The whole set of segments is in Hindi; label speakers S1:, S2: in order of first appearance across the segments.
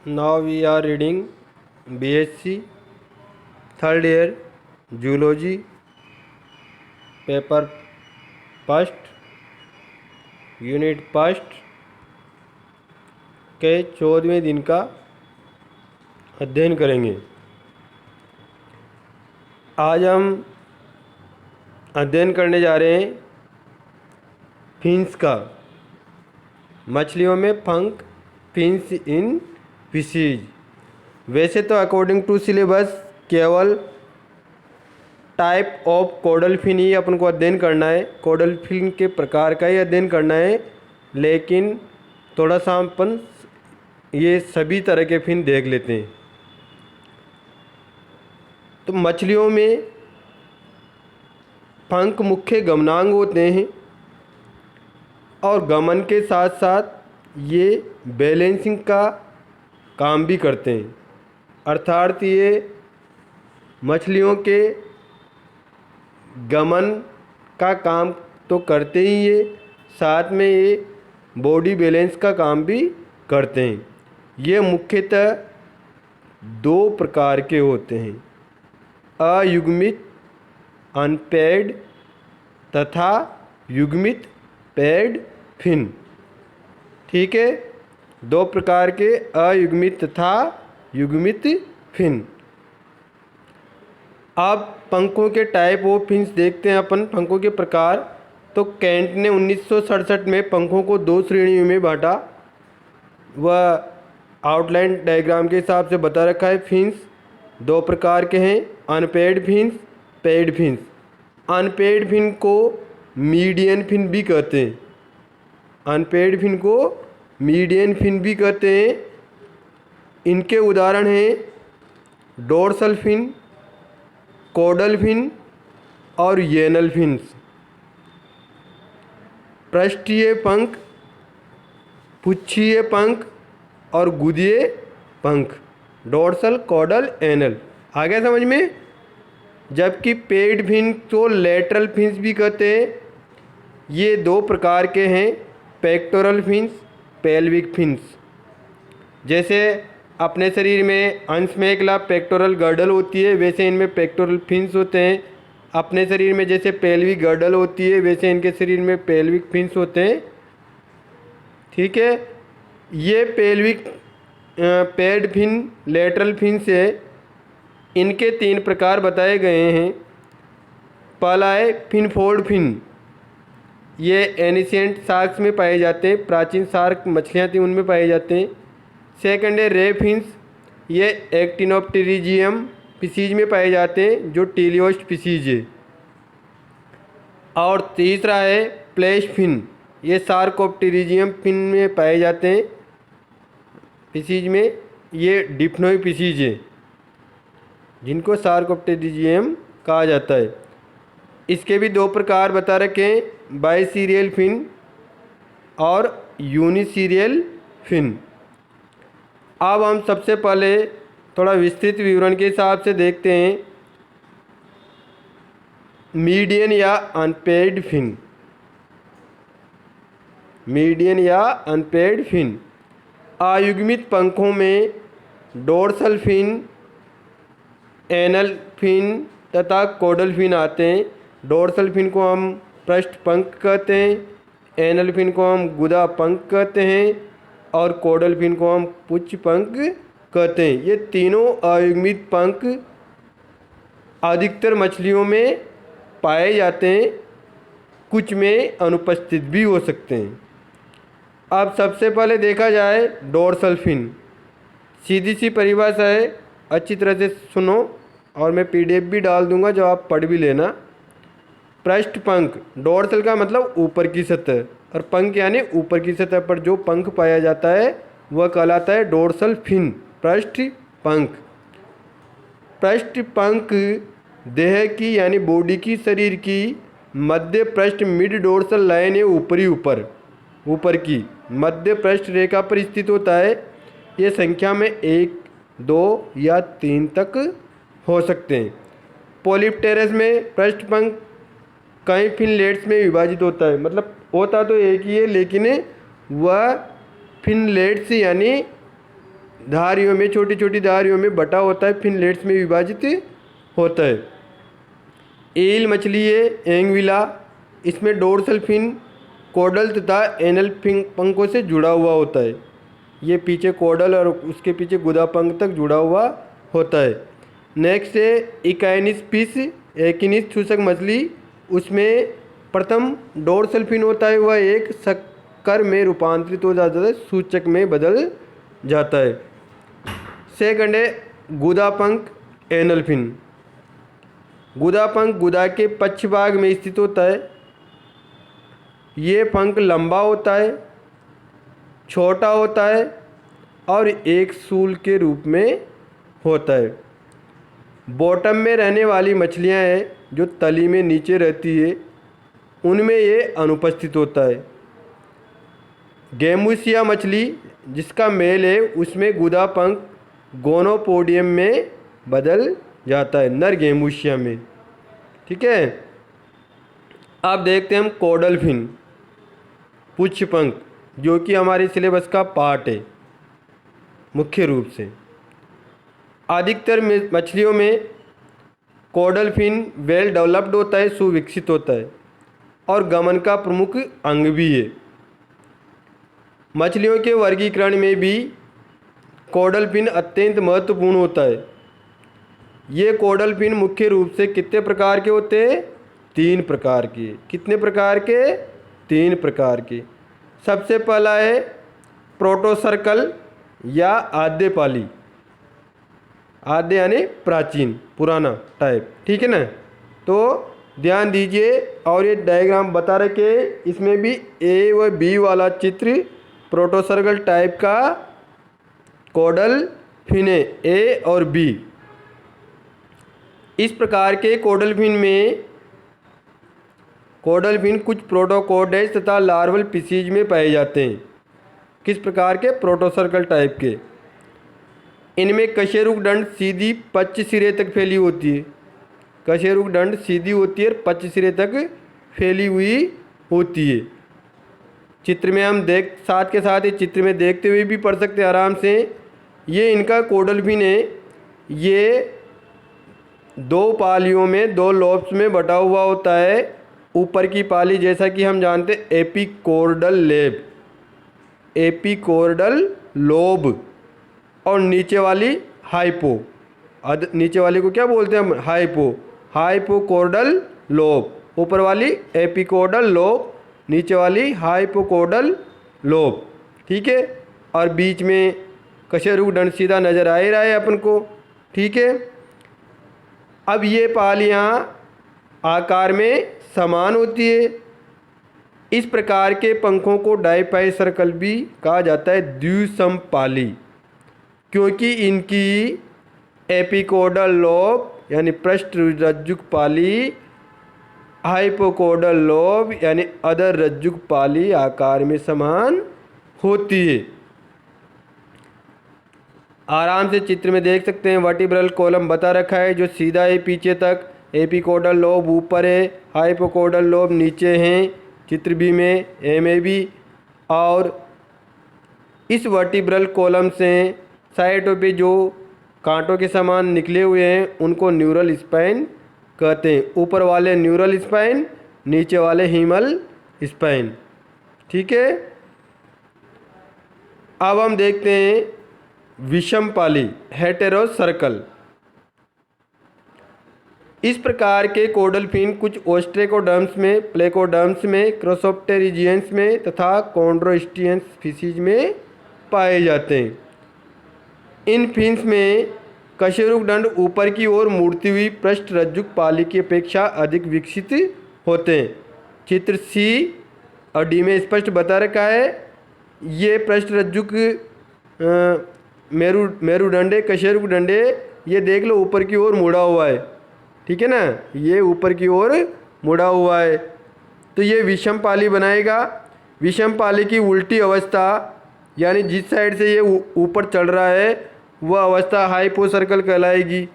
S1: Now we are reading BSc third year Zoology paper first unit first के 14वें दिन का अध्ययन करेंगे। आज हम अध्ययन करने जा रहे हैं फिन्स का। मछलियों में पंख, फिन्स इन फिशीज। वैसे तो अकॉर्डिंग टू सिलेबस केवल टाइप ऑफ कोडल फिन ही अपन को अध्ययन करना है, कोडल फिन के प्रकार का ही अध्ययन करना है, लेकिन थोड़ा सा अपन ये सभी तरह के फिन देख लेते हैं। तो मछलियों में पंख मुख्य गमनांग होते हैं और गमन के साथ साथ ये बैलेंसिंग का काम भी करते हैं। अर्थात ये मछलियों के गमन का काम तो करते ही ये, साथ में ये बॉडी बैलेंस का काम भी करते हैं। ये मुख्यतः दो प्रकार के होते हैं, अयुग्मित अनपेड तथा युग्मित पेड फिन। ठीक है, दो प्रकार के अयुग्मित तथा युग्मित फिन। अब पंखों के टाइप ऑफ फिन्स देखते हैं अपन, पंखों के प्रकार। तो कैंट ने 1967 में पंखों को दो श्रेणियों में बांटा। वह आउटलाइन डायग्राम के हिसाब से बता रखा है। फिन्स दो प्रकार के हैं, unpaired fins, paired fins. Unpaired fin को मीडियन फिन भी कहते हैं, अनपेड फिन को मीडियन फिन भी कहते हैं। इनके उदाहरण हैं डोर्सल फिन, कोडल फिन और येनल फिन्स। पृष्ठीय पंख, पुच्छीय पंख और गुदीय पंख, डोर्सल, कोडल, एनल। आ गया समझ में। जबकि पेड फिन को लेटरल फिन्स भी कहते हैं। ये दो प्रकार के हैं, पेक्टोरल फिन्स, पेल्विक फिन्स। जैसे अपने शरीर में अंश में एक लाभ पेक्टोरल गर्डल होती है, वैसे इनमें पेक्टोरल फिन्स होते हैं। अपने शरीर में जैसे पेल्विक गर्डल होती है, वैसे इनके शरीर में पेल्विक फिन्स होते हैं। ठीक है, ये pelvic paired fin lateral fins है। इनके तीन प्रकार बताए गए हैं। पहला है फिनफोल्ड फिन, ये एनिशिएंट शार्क्स में पाए जाते हैं, प्राचीन शार्क मछलियाँ थी उनमें पाए जाते हैं। सेकंड है रे फिन्स, ये एक्टिनोप्टेरिजियम फिशीज में पाए जाते हैं, जो टीलियोस्ट फिशीज है। और तीसरा है प्लेश फिन, ये सार्कोप्टेरिजियम फिन में पाए जाते हैं फिशीज में, ये डिप्नोई फिशीज है जिनको सार्कोप्टेरिजियम कहा जाता है। इसके भी दो प्रकार बता रखे हैं, बाइसीरियल फिन और यूनिसीरियल फिन। अब हम सबसे पहले थोड़ा विस्तृत विवरण के हिसाब से देखते हैं मीडियन या अनपेड फिन। मीडियन या अनपेड फिन। अयुग्मित पंखों में डोर्सल फिन, एनल फिन तथा कोडल फिन आते हैं। डोर्सल फिन को हम पृष्ठ पंख कहते हैं, एनल फिन को हम गुदा पंख कहते हैं और कोडल फिन को हम पुच्छ पंख कहते हैं। ये तीनों अयुग्मित पंख अधिकतर मछलियों में पाए जाते हैं, कुछ में अनुपस्थित भी हो सकते हैं। अब सबसे पहले देखा जाए डोर्सल फिन। सीधी सी परिभाषा है, अच्छी तरह से सुनो और मैं पीडीएफ भी डाल दूंगा जो आप पढ़ भी लेना। पृष्ठ पंख, डोर्सल का मतलब ऊपर की सतह और पंख यानी ऊपर की सतह पर जो पंख पाया जाता है वह कहलाता है डोर्सल फिन, पृष्ठ पंख। पृष्ठ पंख देह की यानी बॉडी की, शरीर की मध्य पृष्ठ मिड डोर्सल लाइन है, ऊपर की मध्य पृष्ठ रेखा पर स्थित होता है। ये संख्या में 1, 2 या 3 तक हो सकते हैं। पोलिप्टेरस में पृष्ठ पंख कई फिनलेट्स में विभाजित होता है, मतलब होता तो एक ही है लेकिन वह फिनलेट्स यानी धारियों में, छोटी छोटी धारियों में बटा होता है, फिनलेट्स में विभाजित होता है। ईल मछली है एंगविला, इसमें डोर्सल फिन कोडल तथा एनल फिन पंखों से जुड़ा हुआ होता है। ये पीछे कोडल और उसके पीछे गुदा पंख तक जुड़ा हुआ होता है। नेक्स्ट है इकाइनिस फिश, एकिनिस चूसक मछली, उसमें प्रथम डोर्सल फिन होता है, वह एक शक्कर में रूपांतरित हो जाता है, सूचक में बदल जाता है। सेकंड है गुदा पंख एनल फिन। गुदा पंख गुदा के पक्ष भाग में स्थित होता है। ये पंख लंबा होता है, छोटा होता है और एक सूल के रूप में होता है। बॉटम में रहने वाली मछलियां हैं जो तली में नीचे रहती है, उनमें ये अनुपस्थित होता है। गैमुसिया मछली जिसका मेल है उसमें गुदा पंख गोनोपोडियम में बदल जाता है, नर गैमुसिया में। ठीक है, अब देखते हैं हम कोडल फिन, पुच्छ पंख, जो कि हमारे सिलेबस का पार्ट है मुख्य रूप से। अधिकतर मछलियों में कोडल फिन वेल डेवलप्ड होता है, सुविकसित होता है और गमन का प्रमुख अंग भी है। मछलियों के वर्गीकरण में भी कोडल फिन अत्यंत महत्वपूर्ण होता है। ये कोडल फिन मुख्य रूप से कितने प्रकार के होते हैं? 3 प्रकार के। कितने प्रकार के? 3 प्रकार के। सबसे पहला है प्रोटोसर्कल या आद्यपाली, आद्य यानी प्राचीन, पुराना टाइप। ठीक है ना, तो ध्यान दीजिए और ये डायग्राम बता रखे, इसमें भी ए व बी वाला चित्र प्रोटोसर्कल टाइप का कोडल फिन है, ए और बी। इस प्रकार के कोडल फिन में कोडल फिन कुछ प्रोटोकोडेज तथा लार्वल स्पीशीज में पाए जाते हैं। किस प्रकार के? प्रोटोसर्कल टाइप के। इनमें कशेरुक दंड सीधी पच्च सिरे तक फैली होती है। कशेरुक दंड सीधी होती है और पच्च सिरे तक फैली हुई होती है। चित्र में हम साथ के साथ ही चित्र में देखते हुए भी पढ़ सकते हैं आराम से। ये इनका कोडल फिन है। ये 2 पालियों में, 2 लोब्स में बटा हुआ होता है। ऊपर की पाली जैसा कि हम जानते हैं एपिकोर्डल लेब, एपिकोर्डल लोब, और नीचे वाली हाइपो, नीचे वाली को क्या बोलते हैं हम? Hypo, hypochordal lobe. ऊपर वाली एपिकोर्डल लोब, नीचे वाली हाइपोकोर्डल लोब। ठीक है, और बीच में कशेरुक दंड सीधा नजर आ ही रहा है अपन को। ठीक है, अब ये पालियाँ आकार में समान होती है। इस प्रकार के पंखों को डाइपाई सर्कल भी कहा जाता है, द्विसम पाली, क्योंकि इनकी एपिकोडल लोब यानी पृष्ठ रज्जुक पाली, हाइपोकोडल लोब यानी अधर रज्जुक पाली आकार में समान होती है। आराम से चित्र में देख सकते हैं, वर्टिब्रल कॉलम बता रखा है जो सीधा है पीछे तक, एपिकोडल लोब ऊपर है, हाइपोकोडल लोब नीचे हैं, चित्र बी में, ए में भी। और इस वर्टिब्रल कॉलम से साइडों पे जो कांटों के समान निकले हुए हैं उनको न्यूरल स्पाइन कहते हैं। ऊपर वाले न्यूरल स्पाइन, नीचे वाले हीमल स्पाइन। ठीक है, अब हम देखते हैं विषम पाली, हेटेरो सर्कल। इस प्रकार के कोडल फिन कुछ ओस्ट्रेकोडर्म्स में, प्लेकोडर्म्स में, क्रॉसोप्टेरिजियंस में तथा कॉन्ड्रोस्टियंस स्पीशीज में पाए जाते हैं। इन फिन्स में कशेरुक दंड ऊपर की ओर मुड़ती हुई पृष्ठ रज्जुक पाली की अपेक्षा अधिक विकसित होते हैं। चित्र सी और डी में स्पष्ट बता रखा है। ये पृष्ठ रज्जुक मेरुदंडे, कशेरुक दंडे, ये देख लो ऊपर की ओर मुड़ा हुआ है। ठीक है ना, ये ऊपर की ओर मुड़ा हुआ है, तो ये विषम पाली बनाएगा। विषम पाली की उल्टी अवस्था यानी जिस साइड से ये ऊपर चढ़ रहा है वह अवस्था हाइपो सर्कल कहलाएगी,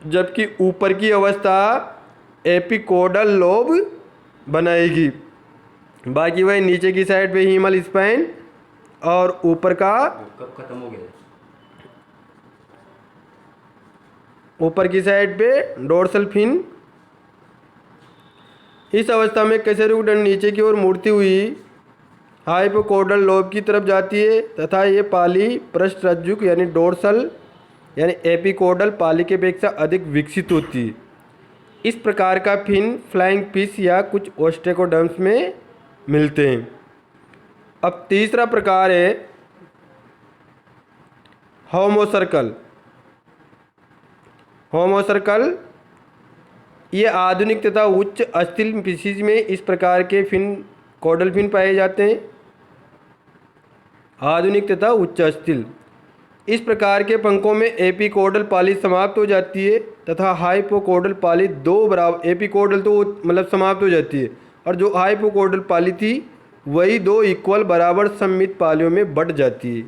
S1: जबकि ऊपर की अवस्था एपिकोडल लोब बनाएगी। बाकी वही नीचे की साइड पे हीमल स्पाइन और ऊपर का
S2: कब खत्म हो गया?
S1: ऊपर की साइड पे डोर्सल फिन। इस अवस्था में कशेरुक दंड नीचे की ओर मुड़ती हुई हाइपोकॉर्डल लोब की तरफ जाती है तथा ये पाली पृष्ठरज्जुक यानी डोर्सल यानी एपिकॉर्डल पाली के अपेक्षा अधिक विकसित होती है। इस प्रकार का फिन फ्लाइंग फिश या कुछ ओस्टेकोडर्म्स में मिलते हैं। अब तीसरा प्रकार है होमोसर्कल। होमोसर्कल ये आधुनिक तथा उच्च अस्थिल स्पीशीज में इस प्रकार के फिन कॉर्डल फिन पाए जाते हैं। आधुनिक तथा उच्च अस्थिल, इस प्रकार के पंखों में एपिकॉर्डल पाली समाप्त हो जाती है तथा हाइपोकॉर्डल पाली दो बराबर, एपिकॉर्डल तो मतलब समाप्त हो जाती है और जो हाइपोकॉर्डल पाली थी वही दो इक्वल बराबर सममित पालियों में बट जाती है।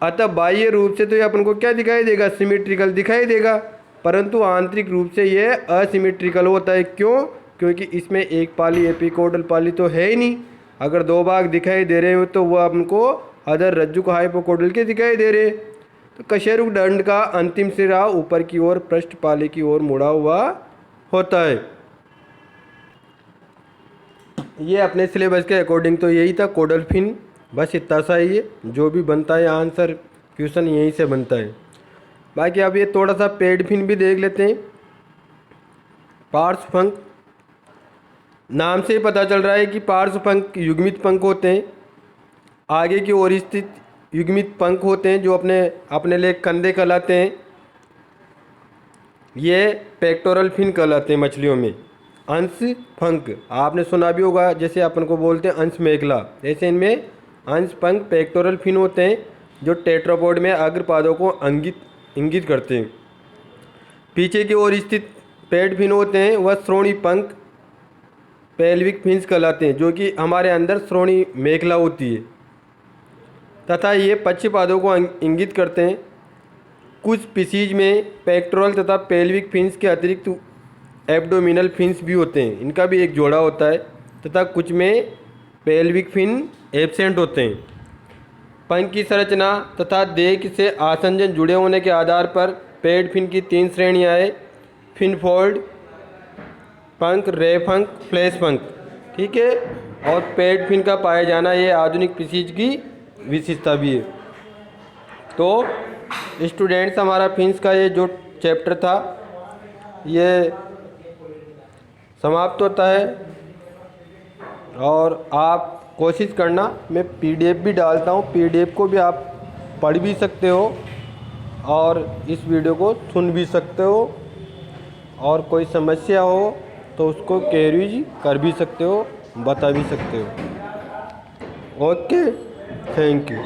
S1: अतः बाह्य रूप से तो ये अपन को क्या दिखाई देगा, सिमेट्रिकल दिखाई देगा, परंतु आंतरिक रूप से यह असिमेट्रिकल होता है। क्यों? क्योंकि इसमें एक पाली एपिकॉर्डल पाली तो है ही नहीं। अगर दो भाग दिखाई दे रहे हो तो वह हमको अदर रज्जु को हाइपोकॉर्डल के दिखाई दे रहे। तो कशेरुक दंड का अंतिम सिरा ऊपर की ओर पृष्ठ पाली की ओर मुड़ा हुआ होता है। ये अपने सिलेबस के अकॉर्डिंग तो यही था कॉर्डल फिन, बस इतना सा ही है। जो भी बनता है आंसर क्वेश्चन यहीं से बनता है। बाकी अब ये थोड़ा सा पेड फिन भी देख लेते हैं। पार्श्व पंख, नाम से ही पता चल रहा है कि पार्श्व पंख युग्मित पंख होते हैं। आगे की ओर स्थित युग्मित पंख होते हैं जो अपने लिए कंधे कहलाते हैं। ये पेक्टोरल फिन कहलाते हैं मछलियों में। अंश पंख आपने सुना भी होगा, जैसे अपन को बोलते हैं अंश मेखला, ऐसे इनमें अंश पंख पेक्टोरल फिन होते हैं जो टेट्रापोड में अग्रपादों को इंगित करते हैं। पीछे की ओर स्थित पेड फिन होते हैं वह श्रोणी पंख पेल्विक फिन्स कहलाते हैं जो कि हमारे अंदर श्रोणी मेखला होती है तथा ये पश्च पादों को इंगित करते हैं। कुछ स्पीशीज में पेक्टोरल तथा पेल्विक फिन्स के अतिरिक्त एब्डोमिनल फिन्स भी होते हैं, इनका भी एक जोड़ा होता है तथा कुछ में पेल्विक फिन एब्सेंट होते हैं। पंख की संरचना तथा देह से आसंजन जुड़े होने के आधार पर पेड फिन की 3 श्रेणियां हैं: फिन फोल्ड पंख, रे पंख, फ्लैश पंख। ठीक है, और पेड फिन का पाया जाना ये आधुनिक स्पीशीज की विशेषता भी है। तो स्टूडेंट्स, हमारा फिन्स का ये जो चैप्टर था ये समाप्त होता है और आप कोशिश करना, मैं पीडीएफ भी डालता हूँ, पीडीएफ को भी आप पढ़ भी सकते हो और इस वीडियो को सुन भी सकते हो और कोई समस्या हो तो उसको क्वेरीज कर भी सकते हो, बता भी सकते हो। Okay, thank you.